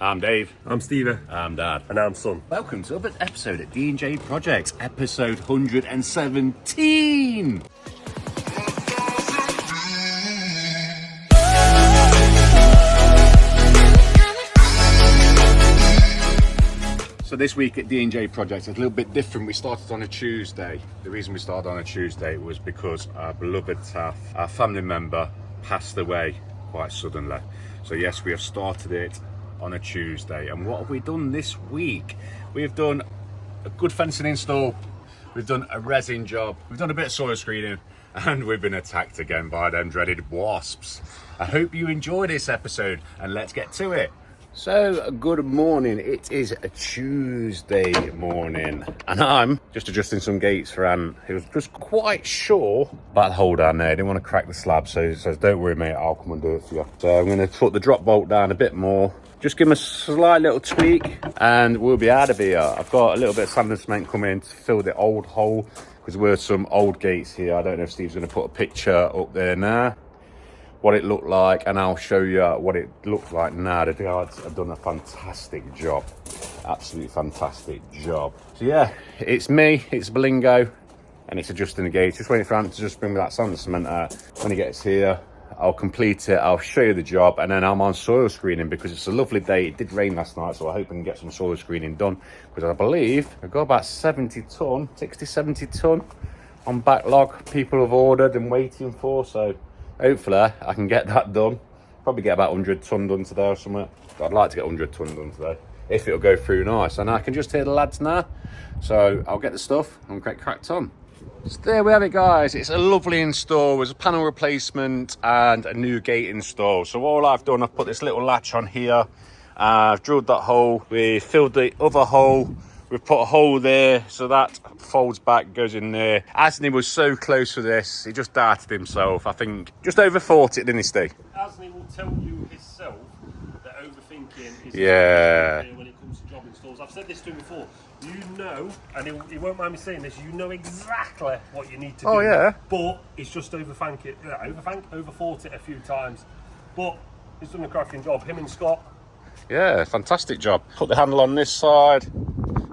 I'm Dave. I'm Stevie. I'm Dad. And I'm Son. Welcome to another episode at D&J Project, episode 117. So this week at D&J Project is a little bit different. We started on a Tuesday. The reason we started on a Tuesday was because our beloved Taff, our family member, passed away quite suddenly. So yes, we have started it on a Tuesday. And what have we done this week? We have done a good fencing install. We've done a resin job. We've done a bit of soil screening. And we've been attacked again by them dreaded wasps. I hope you enjoy this episode and let's get to it. So, good morning. It is a Tuesday morning and I'm just adjusting some gates for Anne, who was just quite sure about the hole down there. I didn't want to crack the slab, so he says, don't worry mate, I'll come and do it for you. So I'm going to put the drop bolt down a bit more, just give him a slight little tweak and we'll be out of here. I've got a little bit of sand and cement coming to fill the old hole because there were some old gates here. I don't know if Steve's going to put a picture up there now, what it looked like, and I'll show you what it looked like now. The guards have done a fantastic job, absolutely fantastic job. So yeah, it's me, it's Blingo, and it's adjusting the gate. Just waiting for Ant to just bring me that sand and cement out. When he gets here, I'll complete it, I'll show you the job, and then I'm on soil screening because it's a lovely day. It did rain last night, so I hope I can get some soil screening done because I believe I've got about 70 ton on backlog people have ordered and waiting for, so hopefully I can get that done. Probably get about 100 ton done today or something. I'd like to get 100 ton done today if it'll go through nice. And I can just hear the lads now, so I'll get the stuff and get cracked on. So there we have it guys, it's a lovely install. There's a panel replacement and a new gate install. So all I've done, I've put this little latch on here, I've drilled that hole, we filled the other hole, we've put a hole there so that folds back, goes in there. Asney was so close for this, he just darted himself. I think just overthought it, didn't he, Steve? Asney will tell you himself that overthinking is when it comes to job installs. I've said this to him before. You know, and he won't mind me saying this, you know exactly what you need to do. Oh yeah. But it's just overthought it a few times. But he's done a cracking job, him and Scott. Yeah, fantastic job. Put the handle on this side.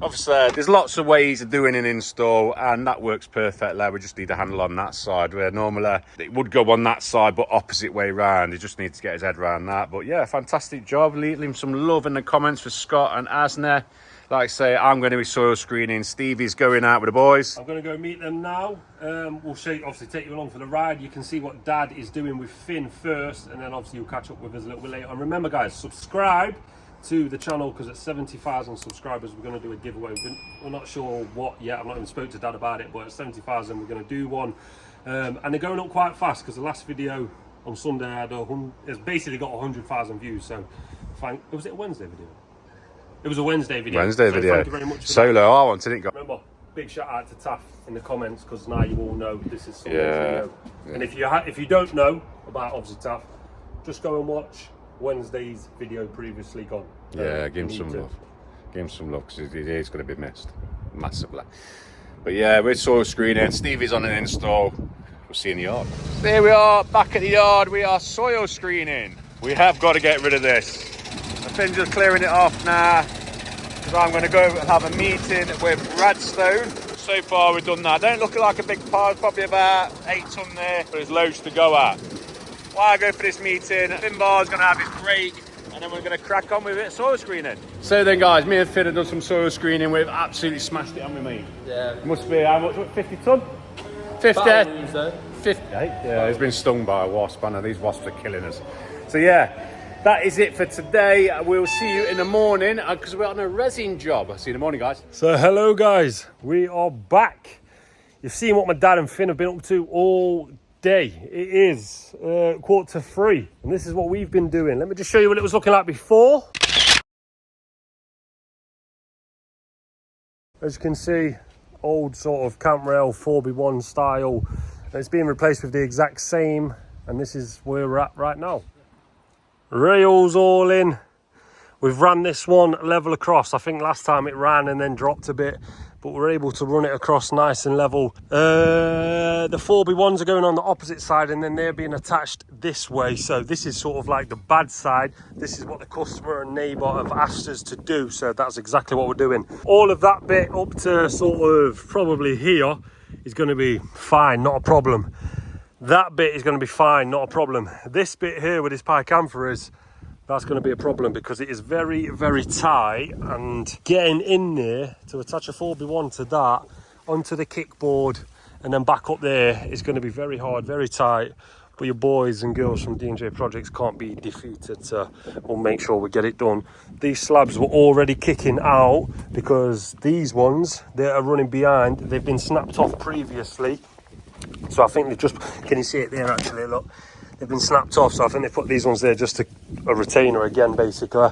Obviously, there's lots of ways of doing an install, and that works perfectly. We just need a handle on that side, where normally it would go on that side, but opposite way round. He just needs to get his head around that. But yeah, fantastic job. Leave him some love in the comments for Scott and Asney. Like I say, I'm going to be soil screening. Stevie's going out with the boys. I'm going to go meet them now. We'll show you, obviously take you along for the ride. You can see what Dad is doing with Finn first, and then obviously you'll catch up with us a little bit later. And remember guys, subscribe to the channel because at 70,000 subscribers we're going to do a giveaway. We're not sure what yet. I've not even spoke to Dad about it, but at 70,000 we're going to do one. And they're going up quite fast because the last video on Sunday it's basically got 100,000 views. So was it a Wednesday video? It was a Wednesday video. Thank you very much. Solo, I wanted it. Remember, big shout out to Taff in the comments because now you all know this is Sunday's video. Yeah. And if you don't know about obviously Taff, just go and watch Wednesday's video previously gone. Yeah, give him some love. Give him some love because he is going to be missed massively. But yeah, we're soil screening. Stevie's on an install. We'll see you in the yard. There we are, back at the yard. We are soil screening. We have got to get rid of this. I'm just clearing it off now because I'm going to go and have a meeting with Radstone. So far we've done that. Don't look like a big pile, probably about 8 ton there, but there's loads to go at. While I go for this meeting, Finbar's going to have his break and then we're going to crack on with it, soil screening. So then guys, me and Finn have done some soil screening. We've absolutely smashed it, haven't we mate? Yeah. It must be, how much, 50 ton? 50? 58? Yeah, he's been stung by a wasp. I know these wasps are killing us. So yeah. That is it for today. We'll see you in the morning because we're on a resin job. I'll see you in the morning, guys. So hello, guys. We are back. You've seen what my dad and Finn have been up to all day. It is 2:45, and this is what we've been doing. Let me just show you what it was looking like before. As you can see, old sort of camp rail 4x1 style. It's being replaced with the exact same, and this is where we're at right now. Rails all in. We've ran this one level across. I think last time it ran and then dropped a bit, but we're able to run it across nice and level. The 4B1s are going on the opposite side, and then they're being attached this way. So this is sort of like the bad side. This is what the customer and neighbour have asked us to do, so that's exactly what we're doing. All of that bit up to sort of probably here is going to be fine, not a problem. That bit is going to be fine, not a problem. This bit here with this pike Enquiries, that's going to be a problem because it is very, very tight, and getting in there to attach a 4B1 to that onto the kickboard and then back up there is going to be very hard, very tight. But your boys and girls from DJ Projects can't be defeated, so we'll make sure we get it done. These slabs were already kicking out because these ones that are running behind, they've been snapped off previously. So I think they just, can you see it there actually, look, they've been snapped off, so I think they put these ones there just to a retainer again basically.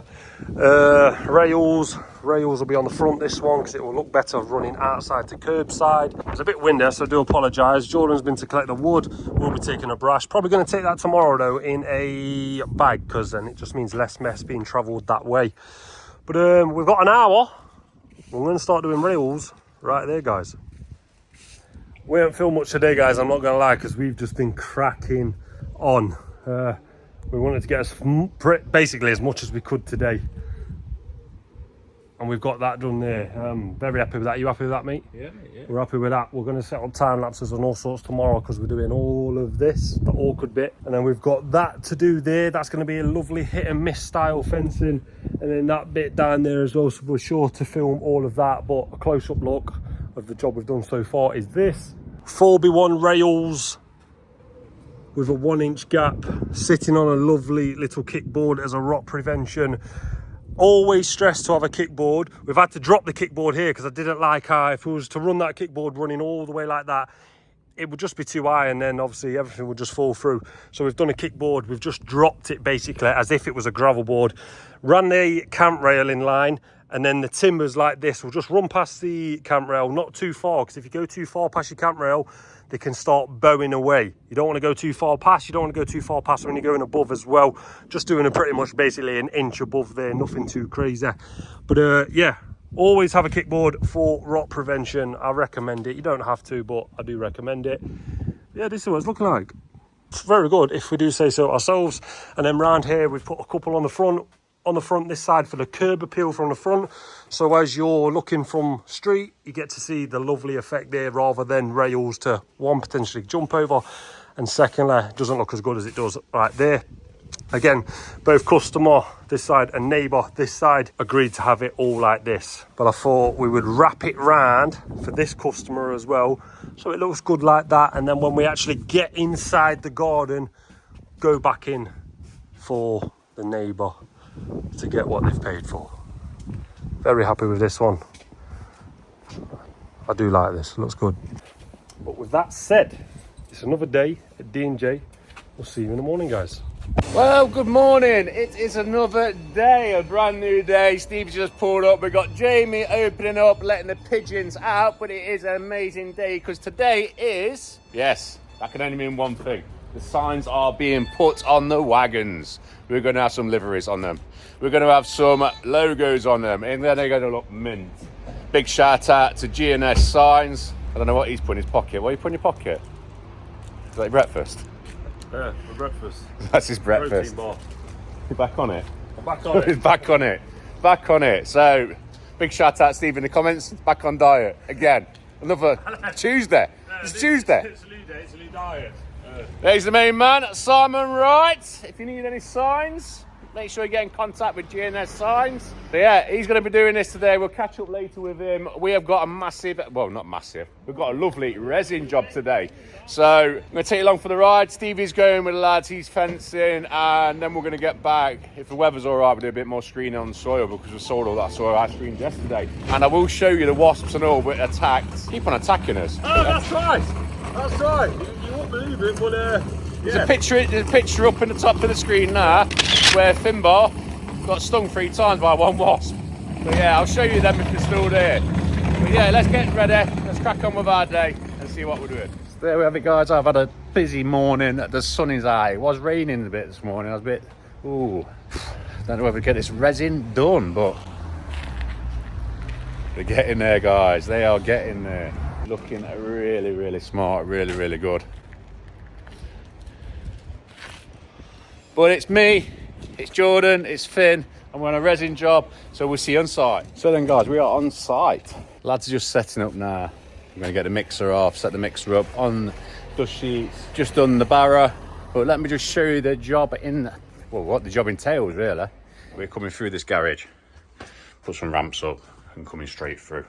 Rails will be on the front this one because it will look better running outside to curbside. It's a bit windy, so I do apologise. Jordan's been to collect the wood, we'll be taking a brush. Probably going to take that tomorrow though in a bag, because then it just means less mess being travelled that way. But we've got an hour, we're going to start doing rails right there guys. We haven't filmed much today guys, I'm not going to lie, because we've just been cracking on. We wanted to get basically as much as we could today, and we've got that done there. Very happy with that. You happy with that, mate? Yeah. We're happy with that. We're going to set up time lapses and all sorts tomorrow because we're doing all of this, the awkward bit, and then we've got that to do there. That's going to be a lovely hit and miss style fencing, and then that bit down there as well, so we're sure to film all of that. But a close-up look of the job we've done so far is this 4B1 rails with a 1-inch gap sitting on a lovely little kickboard as a rot prevention. Always stressed to have a kickboard. We've had to drop the kickboard here because I didn't like how, if we was to run that kickboard running all the way like that, it would just be too high, and then obviously everything would just fall through. So we've done a kickboard, we've just dropped it basically as if it was a gravel board, ran the camp rail in line, and then the timbers like this will just run past the camp rail, not too far, because if you go too far past your camp rail, they can start bowing away. You don't want to go too far past, you don't want to go too far past when you're going above as well. Just doing a pretty much basically an inch above there, nothing too crazy. But yeah, always have a kickboard for rot prevention. I recommend it. You don't have to, but I do recommend it. Yeah, this is what it's looking like. It's very good if we do say so ourselves. And then round here we've put a couple on the front. On the front this side for the curb appeal from the front, so as you're looking from street you get to see the lovely effect there, rather than rails to one potentially jump over, and secondly it doesn't look as good as it does right there. Again, both customer this side and neighbour this side agreed to have it all like this, but I thought we would wrap it round for this customer as well so it looks good like that, and then when we actually get inside the garden, go back in for the neighbour to get what they've paid for. Very happy with this one. I do like this, it looks good. But with that said, it's another day at D&J. We'll see you in the morning guys. Well, good morning. It is another day, a brand new day. Steve's just pulled up. We've got Jamie opening up, letting the pigeons out, but it is an amazing day because today is, yes, that can only mean one thing. The signs are being put on the wagons. We're going to have some liveries on them. We're going to have some logos on them, and then they're going to look mint. Big shout out to GNS Signs. I don't know what he's put in his pocket. What are you putting in your pocket? Is that your breakfast? Yeah, for breakfast. That's his breakfast. Protein bar. You're back on it? I'm back on it. He's back on it. Back on it. So, big shout out to Steve in the comments. Back on diet. Again, another Tuesday. It's Tuesday. It's a new day, it's a new diet. There's the main man, Simon Wright. If you need any signs, make sure you get in contact with GNS Signs. But yeah, he's going to be doing this today. We'll catch up later with him. We have got a massive, well, not massive, we've got a lovely resin job today. So I'm going to take you along for the ride. Stevie's going with the lads, he's fencing, and then we're going to get back. If the weather's all right, we'll do a bit more screening on the soil because we sold all that soil I screened yesterday. And I will show you the wasps and all, but attacked. Keep on attacking us. Oh, that's right. That's right. You won't believe it, but There's a picture up in the top of the screen now where Finbar got stung 3 times by one wasp. But yeah, I'll show you them if they're still there. But yeah, let's get ready. Let's crack on with our day and see what we're doing. So there we have it, guys. I've had a busy morning. The sun is high. It was raining a bit this morning. I was a bit, don't know whether we get this resin done, but They're getting there, guys. They are getting there. Looking really, really smart, really, really good. But it's me, it's Jordan, it's Finn, and we're on a resin job, so we'll see you on site. So then, guys, we are on site. Lads are just setting up now. I'm gonna get the mixer off, set the mixer up on dust sheets, just done the barrow. But let me just show you the job what the job entails, really. We're coming through this garage, put some ramps up and coming straight through.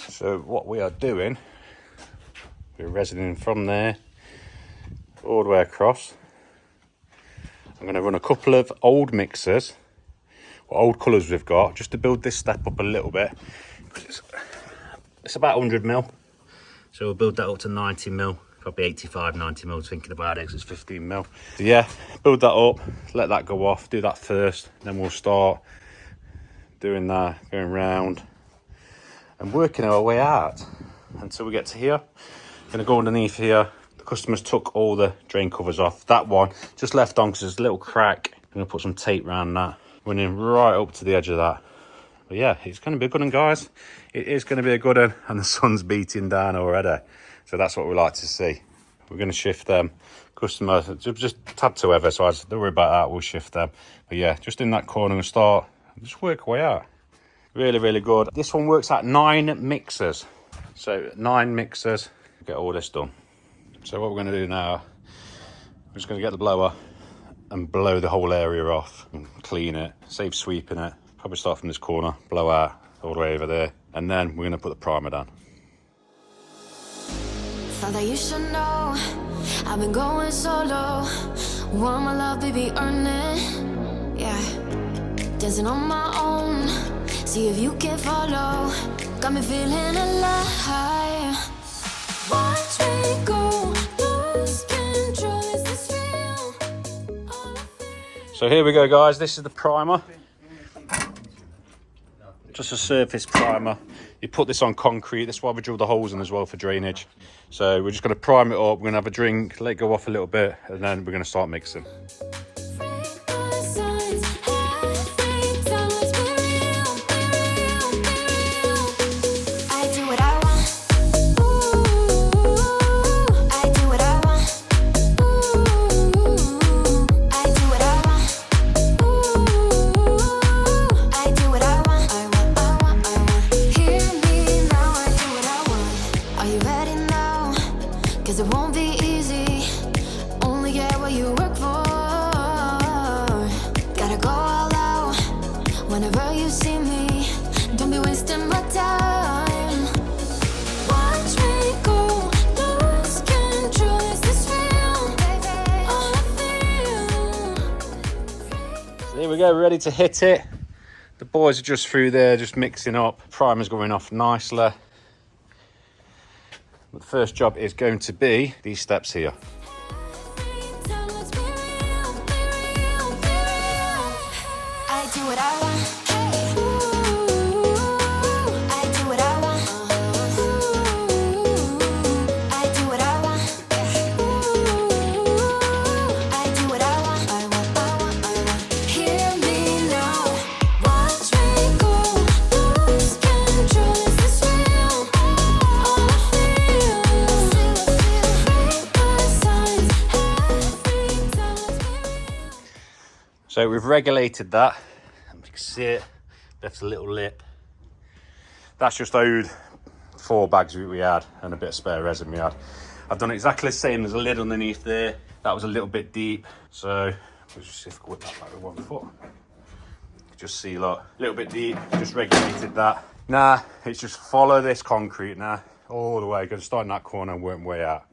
So what we are doing, we're resining from there all the way across. I'm going to run a couple of old mixers, or old colours we've got, just to build this step up a little bit. It's about 100 mil, so we'll build that up to 90 mil, probably 85, 90 mil, thinking about it, 'cause it's 15 mil. So yeah, build that up, let that go off, do that first, then we'll start doing that, going round and working our way out until we get to here. Gonna go underneath here. The customers took all the drain covers off. That one just left on because there's a little crack. I'm gonna put some tape around that, running right up to the edge of that. But yeah, it's gonna be a good one, guys. It is gonna be a good one, and the sun's beating down already. So that's what we like to see. We're gonna shift them. Customers, just tab to ever, so don't worry about that, we'll shift them. But yeah, just in that corner and start, just work our way out. Really, really good. This one works at 9 mixers. So 9 mixers, get all this done. So what we're gonna do now, we're just gonna get the blower and blow the whole area off and clean it, save sweeping it. Probably start from this corner, blow out all the way over there. And then we're gonna put the primer down. Thought that you should know, I've been going solo. Want my love, baby, earn it. Yeah, dancing on my own. See if you can follow. Got me feeling alive. Watch me go, lose control. Is this real? So here we go, guys. This is the primer. Just a surface primer. You put this on concrete. That's why we drill the holes in as well for drainage. So we're just going to prime it up. We're going to have a drink, let it go off a little bit, and then we're going to start mixing. Here we go, we're ready to hit it. The boys are just through there, just mixing up. Primer's going off nicely. But the first job is going to be these steps here. So we've regulated that, and you can see it, left a little lip. That's just owed 4 bags we had and a bit of spare resin we had. I've done exactly the same, there's a lid underneath there. That was a little bit deep, so we'll just see if I can whip that back with 1 foot. Just see, look, a little bit deep, just regulated that. Nah, it's just follow this concrete now, all the way, gonna start in that corner and work my way out.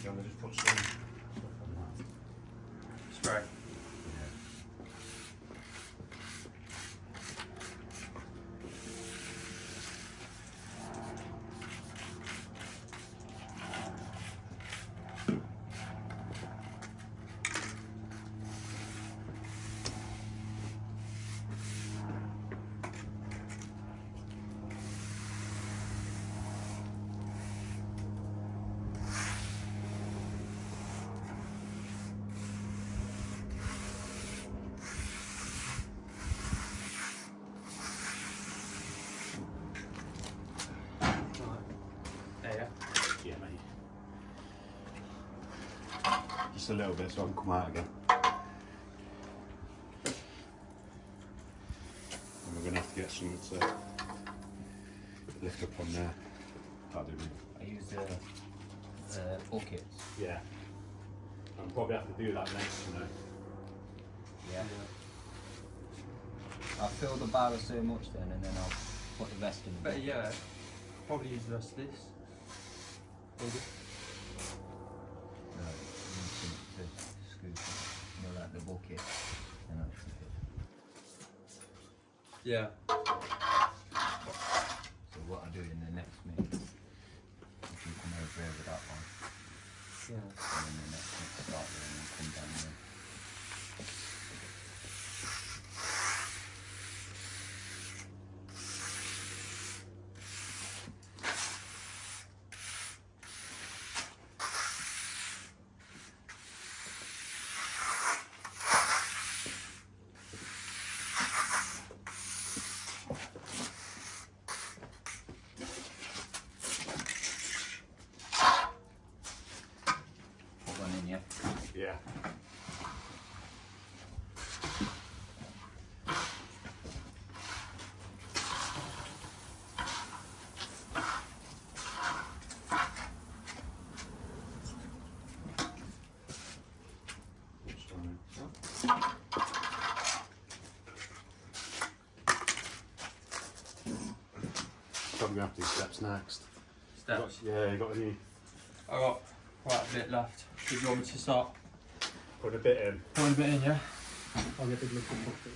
Just put some spray. just a little bit so I can come out again. And we're going to have to get something to lift up on there. That'll do me. I use buckets. Yeah. I'll probably have to do that next, you know. Yeah. I'll fill the barrel so much then, and then I'll put the rest in. But yeah, probably use the rest of this. Maybe. No, you need something to scoop it. You know, like the bucket. And I'll tip it. Yeah. So what I'll do in the next minute, if you come over here with that one, Yeah. and then the next minute start there and then come down there. Put one in, yeah? Yeah. Probably gonna have to do steps next. Steps. Yeah, you got any? I got quite a bit left. Did you want me to start Put a bit in. putting a bit in, yeah? I'll get the little bucket.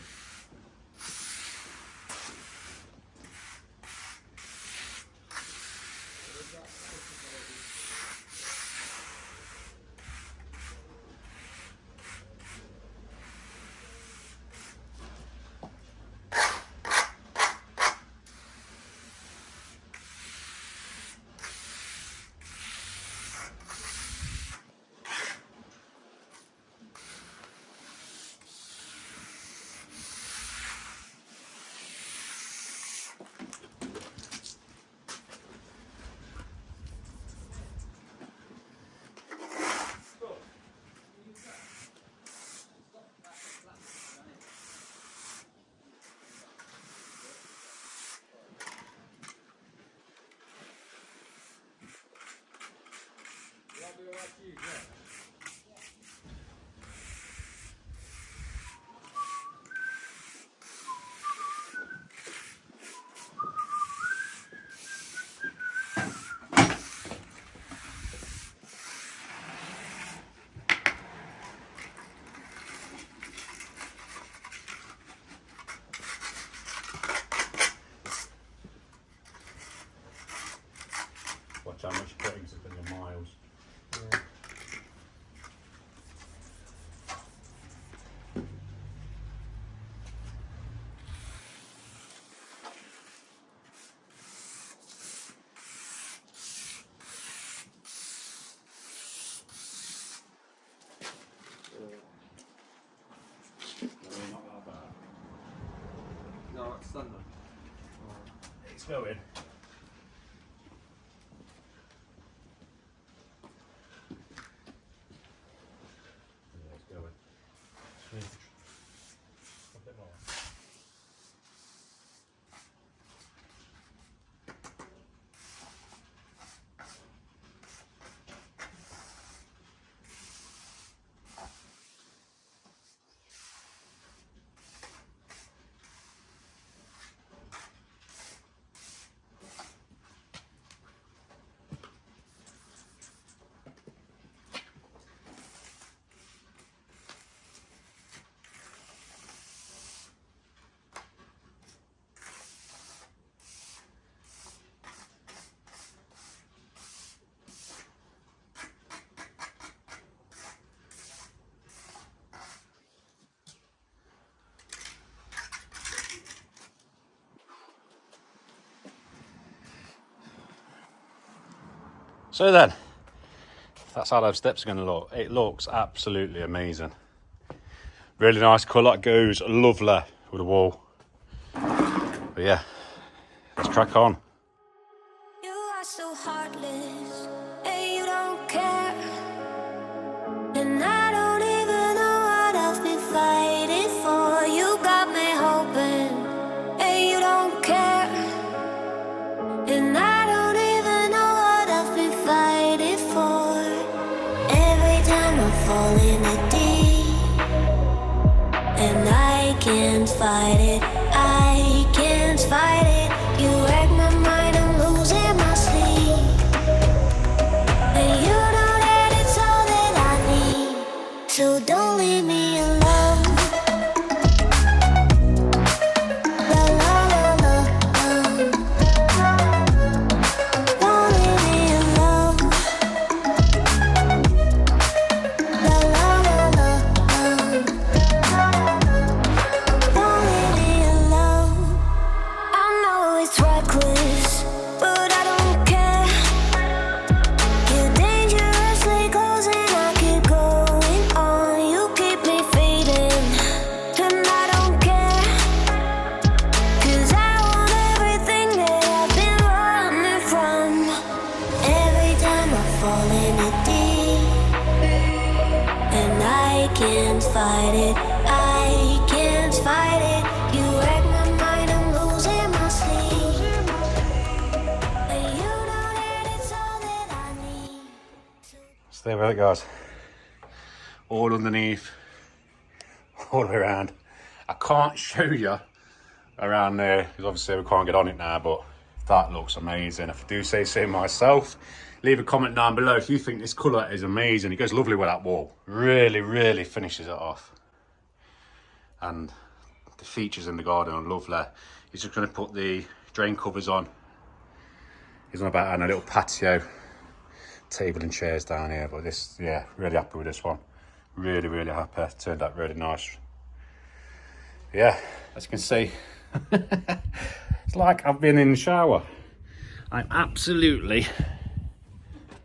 Watch how much you're putting up in your miles. Yeah. No, not like that. No, it's standard. It's going. Yeah, it's going. A bit more. So then, that's how those steps are going to look. It looks absolutely amazing. Really nice colour, goes lovely with the wall. But yeah, let's crack on. You are so heartless, and you don't care. And I So there we go, guys. All underneath, all the way around. I can't show you around there because obviously we can't get on it now, but that looks amazing. If I do say so myself, leave a comment down below if you think this colour is amazing. It goes lovely with that wall. Really, really finishes it off. And the features in the garden are lovely. He's just going to put the drain covers on. He's on about having a little patio table and chairs down here, but this, yeah, really happy with this one. Really, really happy. It turned out really nice. Yeah, as you can see, it's like I've been in the shower. I'm absolutely,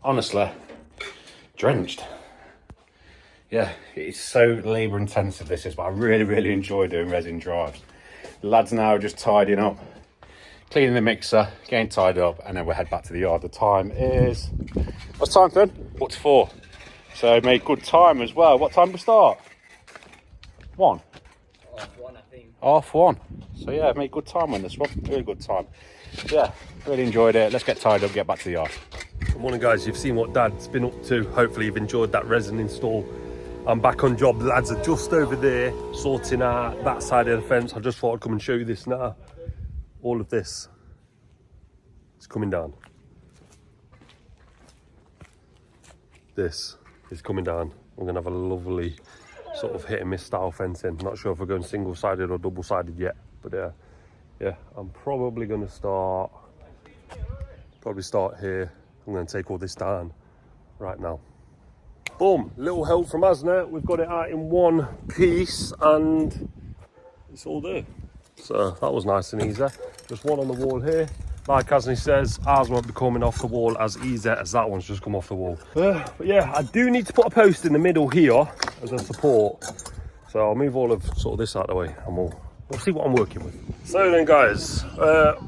honestly, drenched. Yeah, it's so labour intensive this is, but I really, really enjoy doing resin drives. The lads now are just tidying up, cleaning the mixer, getting tied up, and then we'll head back to the yard. The time is, what's time, Finn? 4:45. So made good time as well. What time do we start? 1? Half 1, I think. 1:30. So yeah, made good time on this one. Really good time. Yeah, really enjoyed it. Let's get tied up, get back to the yard. Good morning, guys. You've seen what Dad's been up to. Hopefully you've enjoyed that resin install. I'm back on job. The lads are just over there sorting out that side of the fence. I just thought I'd come and show you this now. All of this is coming down. This is coming down. We're gonna have a lovely sort of hit and miss style fencing. Not sure if we're going single sided or double sided yet, but yeah, I'm probably gonna start here. I'm gonna take all this down right now. Boom, little help from Asna. We've got it out in one piece and it's all there. So that was nice and easy. Just one on the wall here. Like Asna says, ours won't be coming off the wall as easy as that one's just come off the wall. But yeah, I do need to put a post in the middle here as a support. So I'll move all of sort of this out of the way and we'll see what I'm working with. So then guys,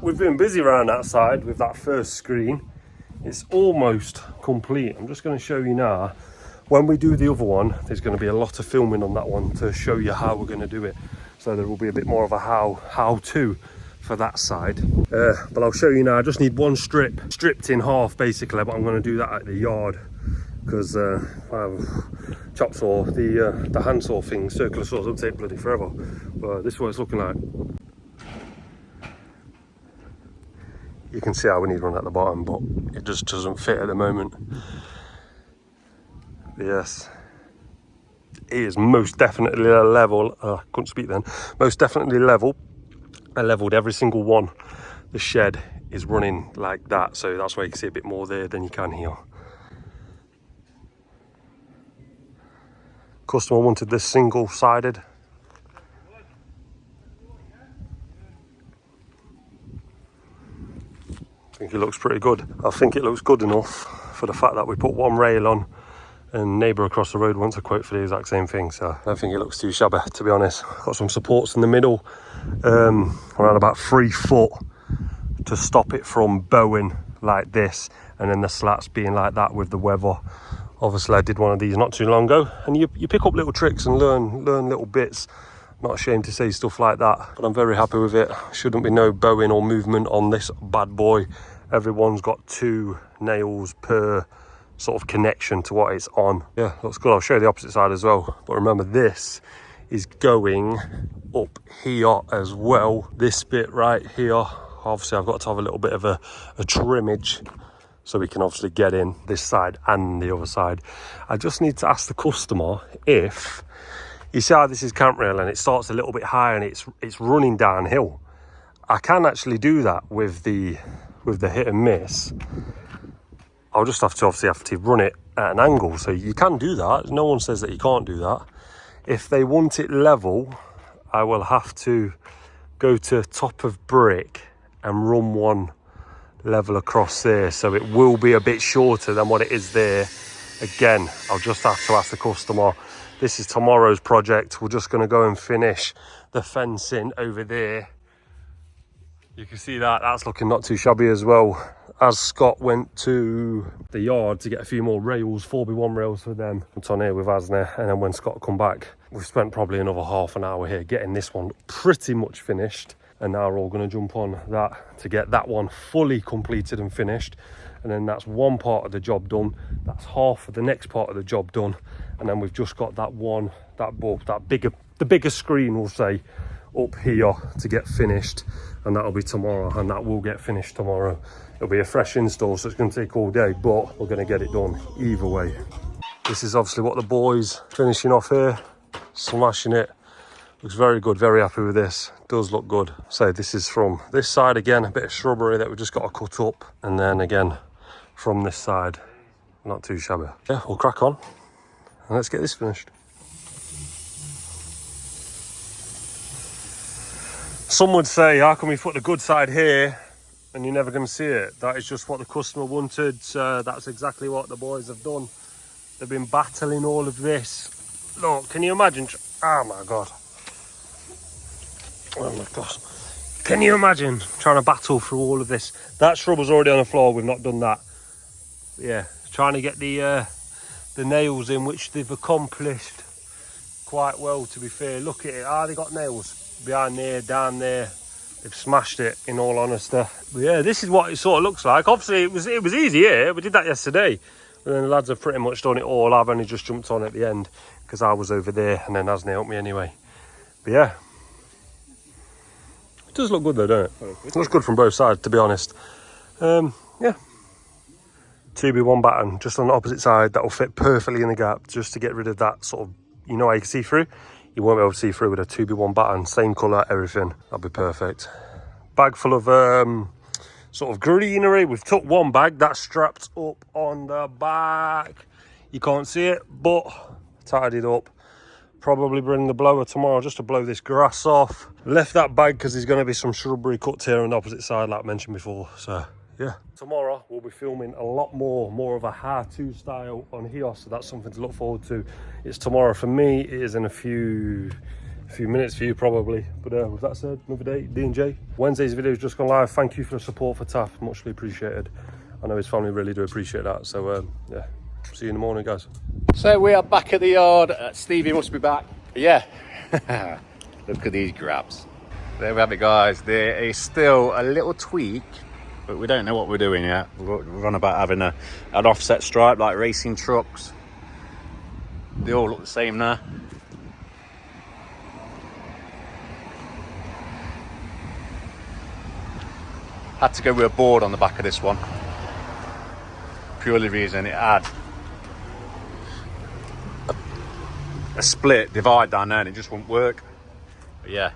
we've been busy around that side with that first screen. It's almost complete. I'm just going to show you now. When we do the other one, there's going to be a lot of filming on that one to show you how we're going to do it. So there will be a bit more of a how-to for that side. But I'll show you now. I just need one stripped in half basically, but I'm going to do that at the yard because chop saw, the handsaw thing, circular saws will take bloody forever. But this is what it's looking like. You can see how we need one at the bottom, but it just doesn't fit at the moment. Yes, it is most definitely a level. I couldn't speak then. Most definitely level. I leveled every single one. The shed is running like that, so that's why you can see a bit more there than you can here. Customer wanted this single-sided. I think it looks pretty good. I think it looks good enough for the fact that we put one rail on. And neighbour across the road wants a quote for the exact same thing, so I don't think it looks too shabby, to be honest. Got some supports in the middle, around about 3 foot to stop it from bowing like this, and then the slats being like that with the weather. Obviously I did one of these not too long ago, and you pick up little tricks and learn little bits. Not ashamed to say stuff like that, but I'm very happy with it. Shouldn't be no bowing or movement on this bad boy. Everyone's got 2 nails per sort of connection to what it's on. Yeah, looks good. I'll show you the opposite side as well, but remember this is going up here as well. This bit right here, obviously I've got to have a little bit of a trimmage so we can obviously get in this side and the other side. I just need to ask the customer if you see how this is cant rail and it starts a little bit higher and it's running downhill. I can actually do that with the hit and miss. I'll just have to run it at an angle. So you can do that. No one says that you can't do that. If they want it level, I will have to go to top of brick and run one level across there. So it will be a bit shorter than what it is there. Again, I'll just have to ask the customer. This is tomorrow's project. We're just going to go and finish the fencing over there. You can see that, that's looking not too shabby as well. As Scott went to the yard to get a few more rails, 4x1 rails for them. It's on here with Asna, and then when Scott come back, we've spent probably another half an hour here getting this one pretty much finished. and now we're all going to jump on that to get that one fully completed and finished. And then that's one part of the job done. That's half of the next part of the job done. And then we've just got that one, the bigger screen, we'll say, up here to get finished. And that'll be tomorrow, and that will get finished tomorrow. It'll be a fresh install, so it's going to take all day, but we're going to get it done either way. This is obviously what the boys finishing off here, smashing it. Looks very good, very happy with this. Does look good. So this is from this side again, a bit of shrubbery that we just got to cut up, and then again from this side, not too shabby. Yeah, we'll crack on and let's get this finished. Some would say, how come we put the good side here and you're never going to see it? That is just what the customer wanted. That's exactly what the boys have done. They've been battling all of this. Look, can you imagine? Oh my God. Oh my gosh. Can you imagine trying to battle through all of this? That shrub was already on the floor. We've not done that. But yeah, trying to get the nails in, which they've accomplished quite well, to be fair. Look at it. Ah, they got nails behind there, down there. They've smashed it, in all honesty. But yeah, this is what it sort of looks like. Obviously, it was easy here. We did that yesterday. And then the lads have pretty much done it all. I've only just jumped on at the end because I was over there, and then Asney helped me anyway. But yeah, it does look good though, don't it? It looks good from both sides, to be honest. Yeah. 2B1 batten just on the opposite side. That will fit perfectly in the gap, just to get rid of that sort of, you know how you can see through? You won't be able to see through with a 2B1 batten. Same colour, everything. That'll be perfect. Bag full of sort of greenery. We've took one bag that's strapped up on the back. You can't see it, but tidied up. Probably bring the blower tomorrow just to blow this grass off. Left that bag because there's going to be some shrubbery cut here on the opposite side, like I mentioned before. So yeah, tomorrow we'll be filming a lot more of a how-to style on here, so that's something to look forward to. It's tomorrow for me. It is in a few minutes for you probably, but with that said, another day, D&J. Wednesday's video has just gone live. Thank you for the support for Taff, muchly appreciated. I know his family really do appreciate that. So yeah, see you in the morning, guys. So we are back at the yard. Stevie must be back. Yeah. Look at these grabs. There we have it, guys. There is still a little tweak, but we don't know what we're doing yet. We're on about having an offset stripe like racing trucks. They all look the same now. Had to go with a board on the back of this one. Purely reason it had a split divide down there and it just wouldn't work. But yeah,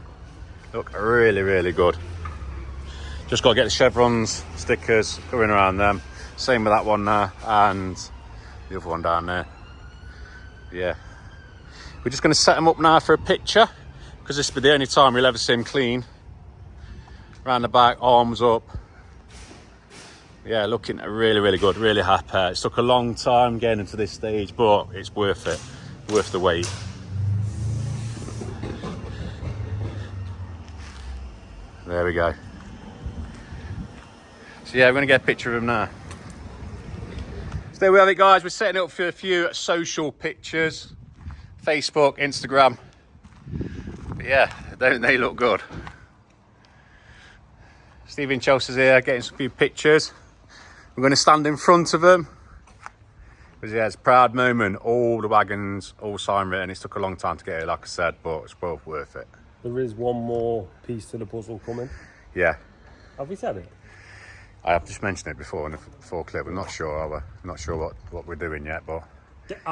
look really good. Just got to get the chevrons, stickers going around them. Same with that one there and the other one down there. Yeah, we're just going to set them up now for a picture because this will be the only time we'll ever see them clean. Around the back, arms up. Yeah, looking really good, really happy. It took a long time getting into this stage, but it's worth it, worth the wait. There we go. So yeah, we're gonna get a picture of him now. So there we have it, guys. We're setting it up for a few social pictures, Facebook, Instagram. But yeah, don't they look good? Stevie and Chelsea's here getting some few pictures. We're going to stand in front of them because yeah, it's a proud moment. All the wagons, all sign written. It took a long time to get here, like I said, but it's both worth it. There is one more piece to the puzzle coming. Yeah. Have we said it? I have just mentioned it before in the before clip. We're not sure, are we? Not sure what we're doing yet, but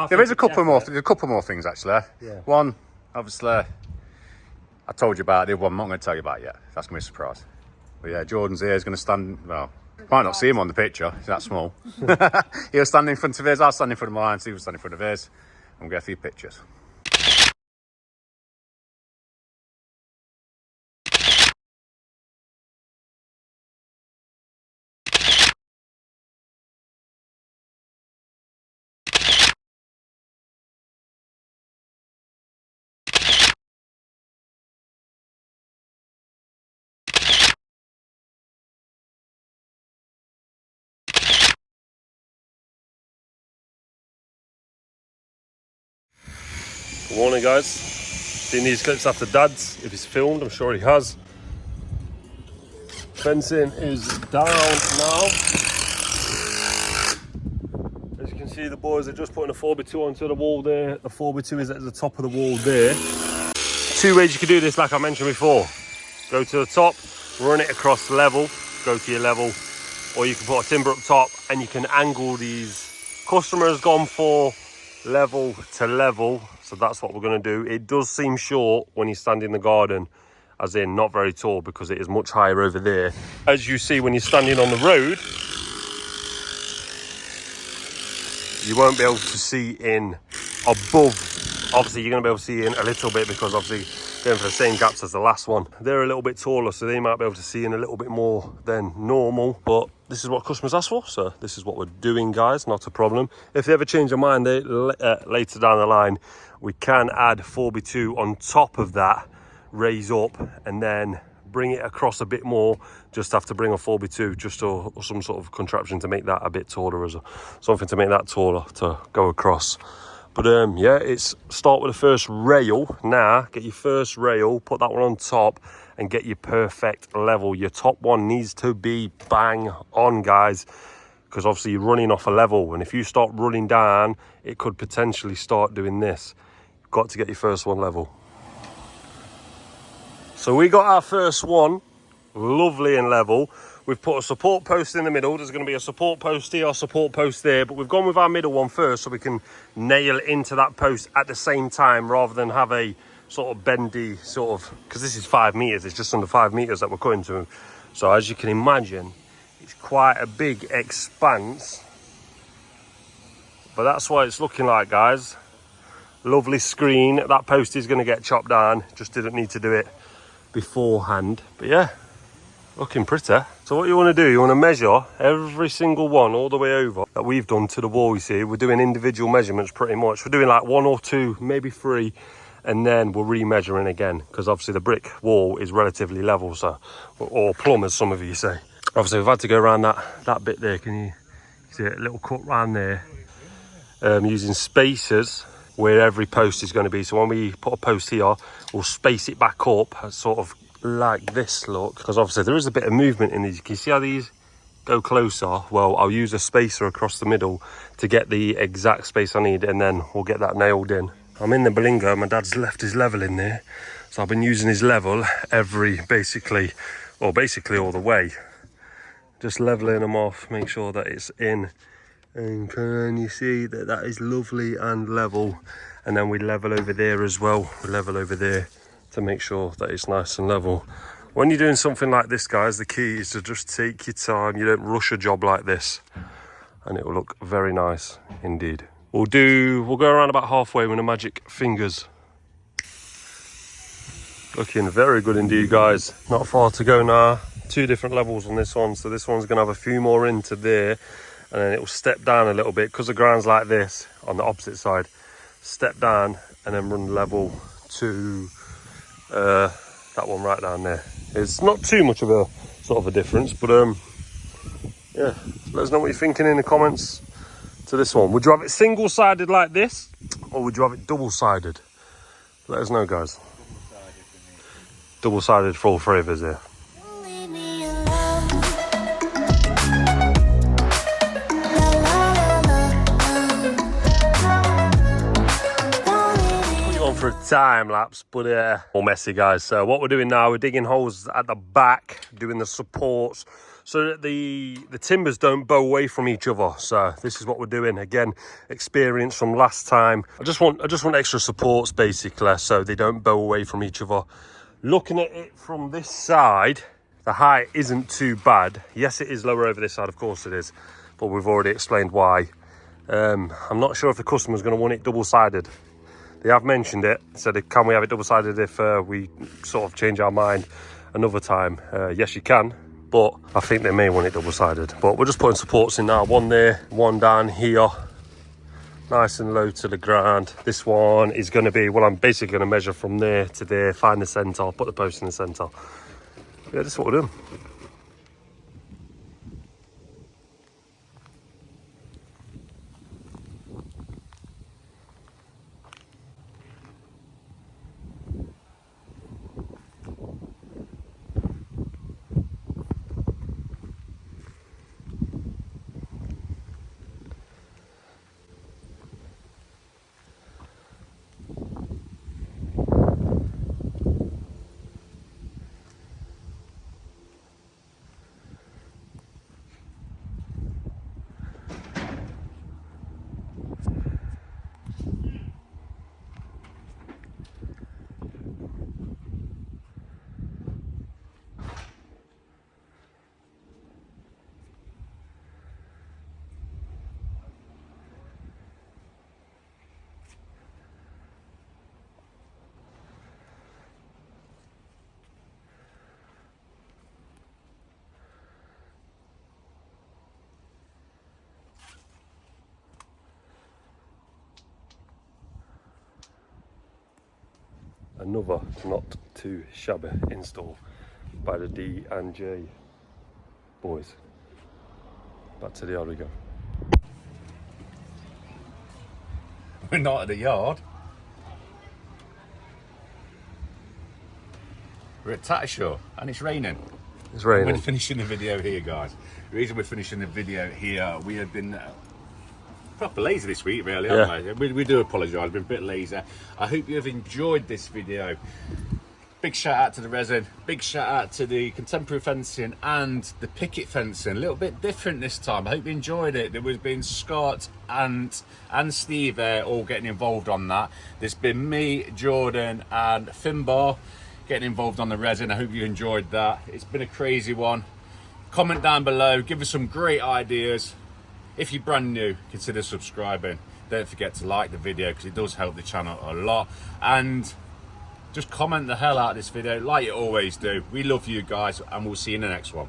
there is a couple more. There's a couple more things actually. Yeah. One, obviously, I told you about. The other one, I'm not going to tell you about yet. That's going to be a surprise. But yeah, Jordan's here is going to stand. Well, might not see him on the picture. He's that small. He'll stand in front of his. I'll stand in front of mine. Steve will stand in front of his, and we'll get a few pictures. Good morning, guys. Seen these clips after Dad's. If he's filmed, I'm sure he has. Fencing is down now. As you can see, the boys are just putting a 4x2 onto the wall there. The 4x2 is at the top of the wall there. Two ways you can do this, like I mentioned before. Go to the top, run it across level, go to your level, or you can put a timber up top and you can angle these. Customer's gone for level to level, so that's what we're going to do. It does seem short when you stand in the garden, as in not very tall, because it is much higher over there. As you see when you're standing on the road, you won't be able to see in above. Obviously you're going to be able to see in a little bit, because obviously going for the same gaps as the last one. They're a little bit taller, so they might be able to see in a little bit more than normal, but this is what customers ask for, so this is what we're doing, guys. Not a problem. If they ever change their mind later down the line, we can add 4x2 on top of that, raise up, and then bring it across a bit more. Just have to bring a 4x2 just or some sort of contraption to make that a bit taller, as something to make that taller to go across. But yeah, it's start with the first rail. Now get your first rail, put that one on top, and get your perfect level. Your top one needs to be bang on, guys, because obviously you're running off a level, and if you start running down, it could potentially start doing this. You've got to get your first one level. So we got our first one lovely and level. We've put a support post in the middle. There's going to be a support post here, a support post there, but we've gone with our middle one first so we can nail into that post at the same time, rather than have a sort of bendy sort of, because this is 5 meters, it's just under 5 meters that we're cutting to. So as you can imagine, it's quite a big expanse, but that's what it's looking like, guys. Lovely screen. That post is going to get chopped down, just didn't need to do it beforehand, but yeah, looking pretty. So what you want to do, you want to measure every single one all the way over that we've done to the wall. You see, we're doing individual measurements pretty much. We're doing like 1 or 2, maybe 3, and then we're re-measuring again, because obviously the brick wall is relatively level, so, or plumb as some of you say. Obviously we've had to go around that bit there. Can you see a little cut round there, using spacers where every post is going to be. So when we put a post here, we'll space it back up sort of like this look, because obviously there is a bit of movement in these. Can you see how these go closer? Well, I'll use a spacer across the middle to get the exact space I need, and then we'll get that nailed in. I'm in the Belingo. My dad's left his level in there, so I've been using his level basically all the way, just leveling them off, make sure that it's in. And can you see that that is lovely and level? And then we level over there as well. We level over there to make sure that it's nice and level. When you're doing something like this, guys, the key is to just take your time. You don't rush a job like this, and it will look very nice indeed. We'll go around about halfway with the magic fingers. Looking very good indeed, guys. Not far to go now. 2 different levels on this one, so this one's gonna have a few more into there, and then it will step down a little bit because the ground's like this on the opposite side. Step down and then run level to that one right down there. It's not too much of a sort of a difference, but yeah, let us know what you're thinking in the comments to this one. Would you have it single-sided like this, or would you have it double-sided? Let us know, guys. Double-sided for all 3 of us here. For a time lapse, but all messy, guys. So what we're doing now, we're digging holes at the back, doing the supports so that the timbers don't bow away from each other. So this is what we're doing. Again, experience from last time. I just want extra supports basically, so they don't bow away from each other. Looking at it from this side, the height isn't too bad. Yes, it is lower over this side, of course it is, but we've already explained why. I'm not sure if the customer's going to want it double-sided. They have mentioned it, said can we have it double-sided if we sort of change our mind another time. Yes, you can, but I think they may want it double-sided. But we're just putting supports in now, 1 there, 1 down here, nice and low to the ground. This one is going to be, well, I'm basically going to measure from there to there, find the centre, put the post in the centre. Yeah, this is what we're doing. another not too shabby install by the D&J boys. Back to the yard we go. We're not at the yard. We're at Tattershaw and it's raining. It's raining. We're finishing the video here, guys. The reason we're finishing the video here, we have been proper lazy this week, really, haven't we? We do apologise, we've been a bit lazy. I hope you have enjoyed this video. Big shout out to the Resin, big shout out to the contemporary fencing and the picket fencing. A little bit different this time. I hope you enjoyed it. There was been Scott and Steve there all getting involved on that. There's been me, Jordan and Finbar getting involved on the Resin. I hope you enjoyed that. It's been a crazy one. Comment down below, give us some great ideas. If you're brand new, consider subscribing. Don't forget to like the video because it does help the channel a lot. And just comment the hell out of this video like you always do. We love you guys and we'll see you in the next one.